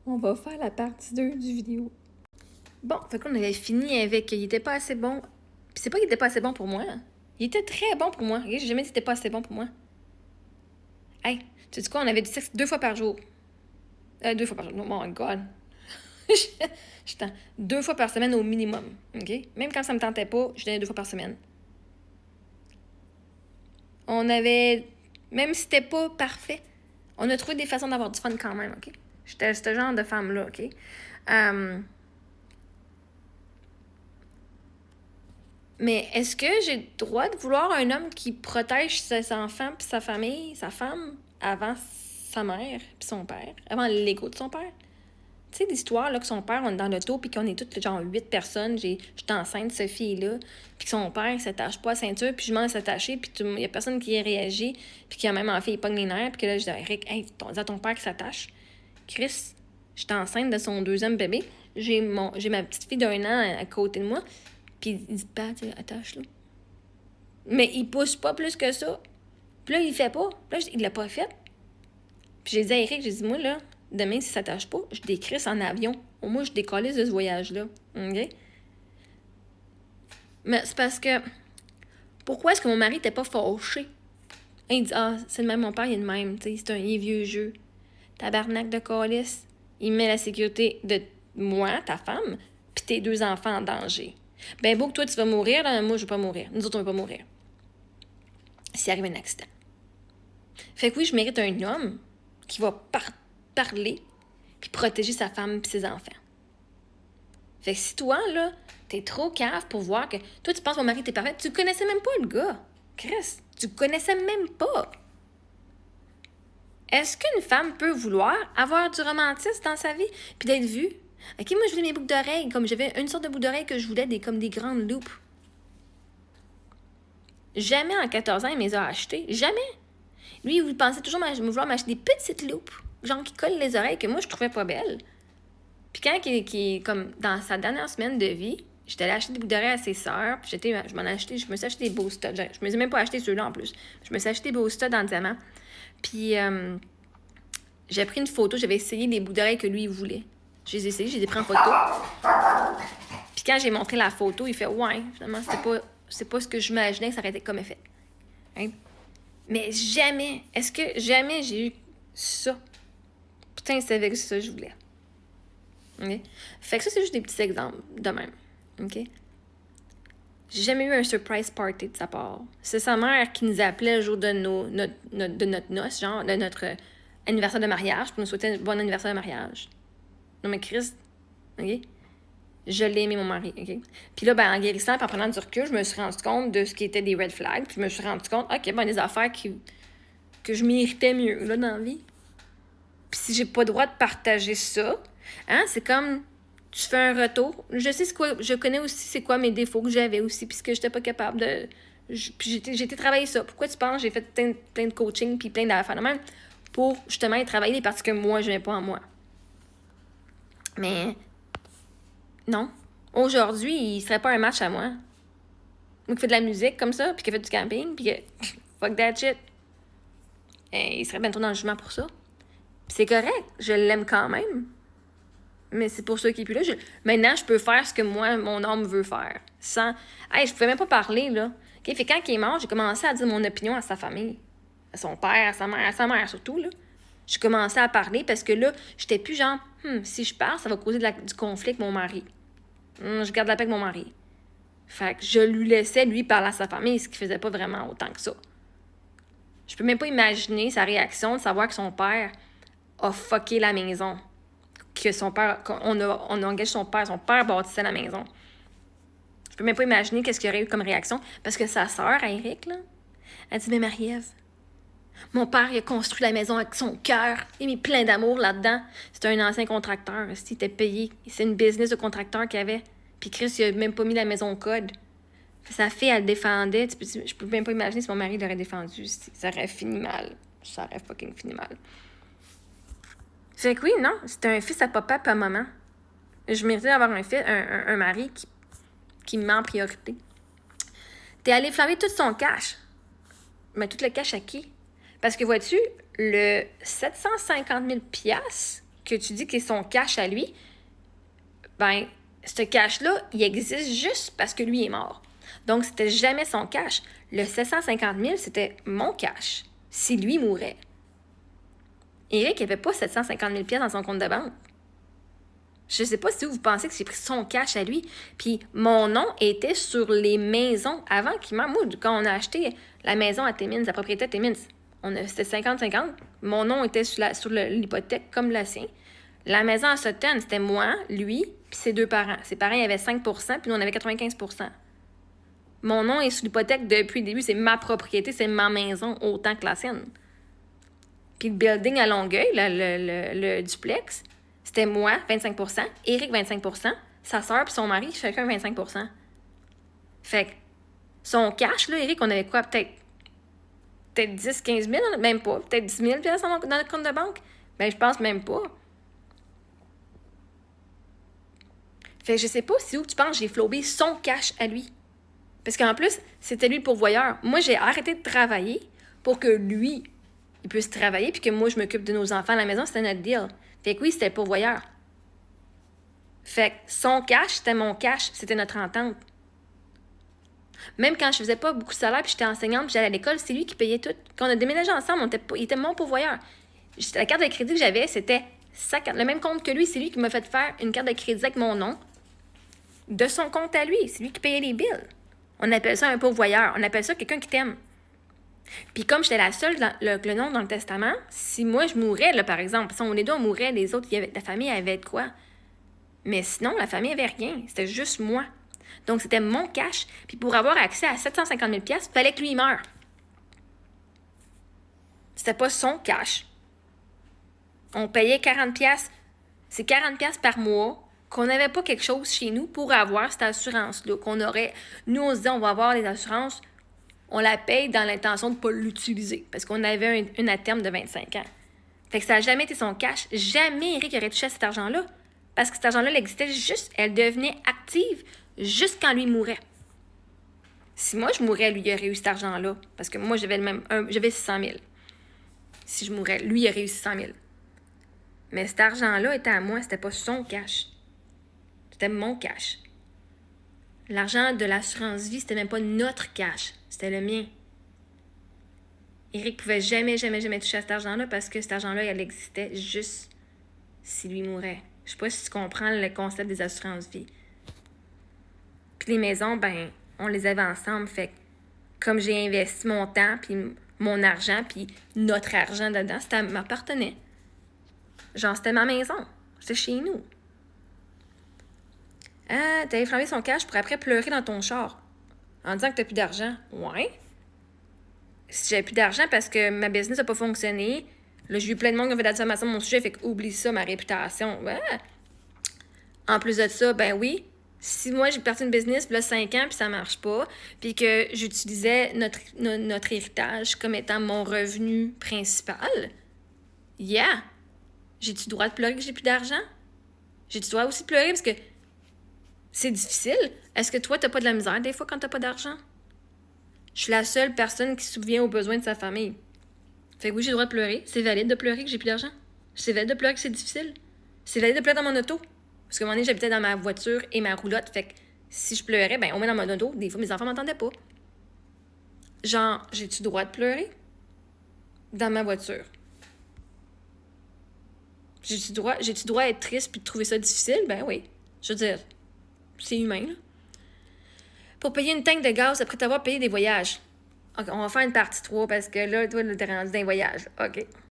On va faire la partie 2 du vidéo. Bon, fait qu'on avait fini avec il était pas assez bon. Puis c'est pas qu'il était pas assez bon pour moi. Il était très bon pour moi. Okay? J'ai jamais dit qu'il était pas assez bon pour moi. Hey, tu sais quoi, on avait du sexe 2 fois par jour. 2 fois par jour. Oh my god. J'étais 2 fois par semaine au minimum. OK? Même quand ça me tentait pas, je donnais 2 fois par semaine. On avait. Même si c'était pas parfait, on a trouvé des façons d'avoir du fun quand même, OK? J'étais ce genre de femme-là, OK? Mais est-ce que j'ai le droit de vouloir un homme qui protège ses enfants puis sa famille, sa femme, avant sa mère puis son père, avant l'ego de son père? Tu sais, l'histoire, là, que son père, on est dans l'auto, puis qu'on est toutes, genre, 8 personnes, j'étais enceinte, Sophie est là, puis que son père, il s'attache pas à la ceinture, puis je m'en s'attacher, puis il y a personne qui a réagi, puis qui a même en fait, il pogne les nerfs, puis que là, je dis, Eric, hey, dis à ton père qui s'attache. Chris, j'étais enceinte de son 2e bébé, j'ai ma petite fille d'1 an à côté de moi, puis il dit, bah, tu attache-le. Mais il pousse pas plus que ça. Puis là, il fait pas. Puis là, il l'a pas fait. Puis j'ai dit à Eric, j'ai dit, moi, là, demain, si ça s'attache pas, je décrisse en avion. Au moins, je décollise de ce voyage-là. OK? Mais c'est parce que... Pourquoi est-ce que mon mari était pas fâché? Il dit, ah, c'est le même, mon père, il est le même. Tu sais, il est vieux jeu. Tabarnak de calice. Il met la sécurité de moi, ta femme, puis tes 2 enfants en danger. Ben, beau que toi, tu vas mourir, là, moi, je vais pas mourir. Nous autres, on va pas mourir. S'il arrive un accident. Fait que oui, je mérite un homme qui va parler puis protéger sa femme et ses enfants. Fait que si toi, là, t'es trop cave pour voir que... Toi, tu penses que mon mari était parfait. Tu connaissais même pas le gars. Chris, tu connaissais même pas. Est-ce qu'une femme peut vouloir avoir du romantisme dans sa vie puis d'être vue? OK, moi, je voulais mes boucles d'oreilles. Comme j'avais une sorte de boucles d'oreilles que je voulais, comme des grandes loupes. Jamais en 14 ans, il me les a achetées. Jamais. Lui, il pensait toujours vouloir m'acheter des petites loupes, genre qui collent les oreilles, que moi, je trouvais pas belles. Puis quand, comme dans sa dernière semaine de vie, j'étais allée acheter des boucles d'oreilles à ses sœurs, puis je me suis acheté des beaux studs. Je me suis même pas acheté ceux-là en plus. Je me suis acheté des beaux studs en diamant. Puis j'ai pris une photo, j'avais essayé les boucles d'oreilles que lui, il voulait. Je les ai essayées, je les ai pris en photo. Puis quand j'ai montré la photo, il fait « Ouais, finalement, c'est pas ce que j'imaginais que ça aurait été comme effet. Hein? » Mais jamais, est-ce que jamais j'ai eu ça? Putain, c'est avec ça que je voulais. OK? Fait que ça, c'est juste des petits exemples de même. OK? J'ai jamais eu un surprise party de sa part. C'est sa mère qui nous appelait le jour de notre noce, genre, de notre anniversaire de mariage, pour nous souhaiter un bon anniversaire de mariage. Non, mais Christ, OK? Je l'ai aimé, mon mari, OK? Puis là, en guérissant, puis en prenant du recul, je me suis rendu compte de ce qui était des red flags, puis je me suis rendu compte, OK, des affaires que je méritais mieux, là, dans la vie. Puis si j'ai pas le droit de partager ça, hein, c'est comme, tu fais un retour. Je connais aussi c'est quoi mes défauts que j'avais aussi, puis ce que j'étais pas capable de... Puis j'ai été travailler ça. Pourquoi tu penses j'ai fait plein de coaching, puis plein d'affaires de même, pour justement aller travailler les parties que moi, je n'ai pas en moi. Mais... non. Aujourd'hui, il serait pas un match à moi. Moi qui fait de la musique comme ça, puis qui fait du camping, puis que... fuck that shit. Et il serait bien trop dans le jugement pour ça. Puis c'est correct, je l'aime quand même. Mais c'est pour ça qu'il est plus là. Maintenant, je peux faire ce que moi, mon âme veut faire. Sans... Hey, je pouvais même pas parler, là. Okay? Fait quand il est mort, j'ai commencé à dire mon opinion à sa famille. À son père, à sa mère surtout, là. J'ai commencé à parler parce que là, j'étais plus genre, si je pars, ça va causer du conflit avec mon mari. Je garde la paix avec mon mari. Fait que je lui laissais, lui, parler à sa famille, ce qui faisait pas vraiment autant que ça. Je peux même pas imaginer sa réaction de savoir que son père a fucké la maison. Que son père, on a engagé son père bâtissait la maison. Je peux même pas imaginer qu'est-ce qu'il y aurait eu comme réaction, parce que sa sœur, Eric, là, elle dit, mais Marie-Ève, mon père, il a construit la maison avec son cœur, il a mis plein d'amour là-dedans. C'était un ancien contracteur, il était payé, c'est une business de contracteur qu'il avait, puis Chris, il a même pas mis la maison au code. Sa fille, elle le défendait, je peux même pas imaginer si mon mari l'aurait défendu, ça aurait fini mal. Ça aurait fucking fini mal. Fait que oui, non, c'était un fils à papa et à maman. Je méritais d'avoir un mari qui me met en priorité. T'es allé flammer tout son cash. Mais tout le cash à qui? Parce que vois-tu, le 750 000 $, que tu dis que c'est son cash à lui, ben, ce cash-là, il existe juste parce que lui est mort. Donc, c'était jamais son cash. Le 750 000, c'était mon cash, si lui mourait. Éric n'avait pas 750 000 dans son compte de banque. Je sais pas si vous pensez que j'ai pris son cash à lui. Puis mon nom était sur les maisons avant qu'il meure. Moi, quand on a acheté la maison à Timmins, la propriété à Timmins, c'était 50-50. Mon nom était sur l'hypothèque comme la sienne. La maison à Sutton, c'était moi, lui, puis ses deux parents. Ses parents, ils avaient 5 puis nous, on avait 95 Mon nom est sous l'hypothèque depuis le début. C'est ma propriété, c'est ma maison autant que la sienne. Puis le building à Longueuil, le duplex, c'était moi, 25 Éric, 25 sa sœur puis son mari, chacun 25 Fait que son cash, là, Éric, on avait quoi? Peut-être 10-15 000, même pas. Peut-être 10 000 dans notre compte de banque. Ben, je pense même pas. Fait que je sais pas si où tu penses j'ai flobé son cash à lui. Parce qu'en plus, c'était lui le pourvoyeur. Moi, j'ai arrêté de travailler pour que lui, il puisse travailler puis que moi, je m'occupe de nos enfants à la maison. C'était notre deal. Fait que oui, c'était le pourvoyeur. Fait que son cash, c'était mon cash. C'était notre entente. Même quand je faisais pas beaucoup de salaire puis j'étais enseignante puis j'allais à l'école, c'est lui qui payait tout. Quand on a déménagé ensemble, il était mon pourvoyeur. La carte de crédit que j'avais, c'était le même compte que lui. C'est lui qui m'a fait faire une carte de crédit avec mon nom de son compte à lui. C'est lui qui payait les bills. On appelle ça un pourvoyeur. On appelle ça quelqu'un qui t'aime. Puis comme j'étais la seule avec le nom dans le testament, si moi je mourais, là, par exemple, si on les deux on mourait, les autres, la famille avait de quoi? Mais sinon, la famille avait rien. C'était juste moi. Donc, c'était mon cash. Puis pour avoir accès à 750 000 il fallait que lui, il meure. C'était pas son cash. On payait 40 C'est 40 par mois qu'on n'avait pas quelque chose chez nous pour avoir cette assurance-là. Nous, on se disait, on va avoir les assurances, on la paye dans l'intention de ne pas l'utiliser. Parce qu'on avait une à terme de 25 ans. Fait que ça n'a jamais été son cash. Jamais Éric aurait touché à cet argent-là. Parce que cet argent-là, elle existait juste, elle devenait active juste quand lui mourait. Si moi, je mourais, lui, il aurait eu cet argent-là. Parce que moi, j'avais 600 000. Si je mourais, lui, il aurait eu 600 000. Mais cet argent-là était à moi, c'était pas son cash. C'était mon cash. L'argent de l'assurance vie, c'était même pas notre cash. C'était le mien. Éric pouvait jamais toucher à cet argent-là parce que cet argent-là, il existait juste si lui mourait. Je sais pas si tu comprends le concept des assurances vie. Puis les maisons, ben, on les avait ensemble. Fait que comme j'ai investi mon temps, puis mon argent, puis notre argent dedans, ça m'appartenait. Genre, c'était ma maison. C'était chez nous. Ah, t'avais flambé son cash pour après pleurer dans ton char. En disant que t'as plus d'argent. Ouais. Si j'avais plus d'argent parce que ma business n'a pas fonctionné, là, j'ai eu plein de monde qui a fait de la diffamation de mon sujet, fait que oublie ça, ma réputation. Ouais. En plus de ça, ben oui, si moi j'ai parti une business, puis là, 5 ans, puis ça marche pas, puis que j'utilisais notre héritage comme étant mon revenu principal, yeah! J'ai-tu le droit de pleurer que j'ai plus d'argent? J'ai-tu le droit aussi de pleurer parce que c'est difficile? Est-ce que toi, t'as pas de la misère des fois quand t'as pas d'argent? Je suis la seule personne qui subvient aux besoins de sa famille. Fait que oui, j'ai le droit de pleurer. C'est valide de pleurer que j'ai plus d'argent. C'est valide de pleurer que c'est difficile. C'est valide de pleurer dans mon auto. Parce qu'à un moment donné, j'habitais dans ma voiture et ma roulotte. Fait que si je pleurais, ben au moins dans mon auto, des fois, mes enfants m'entendaient pas. Genre, j'ai-tu le droit de pleurer? Dans ma voiture. J'ai-tu le droit d'être triste puis de trouver ça difficile? Ben oui. Je veux dire, c'est humain, là. Pour payer une tank de gaz après t'avoir payé des voyages. OK, on va faire une partie 3 parce que là, toi, t'es rendu dans les voyages. OK.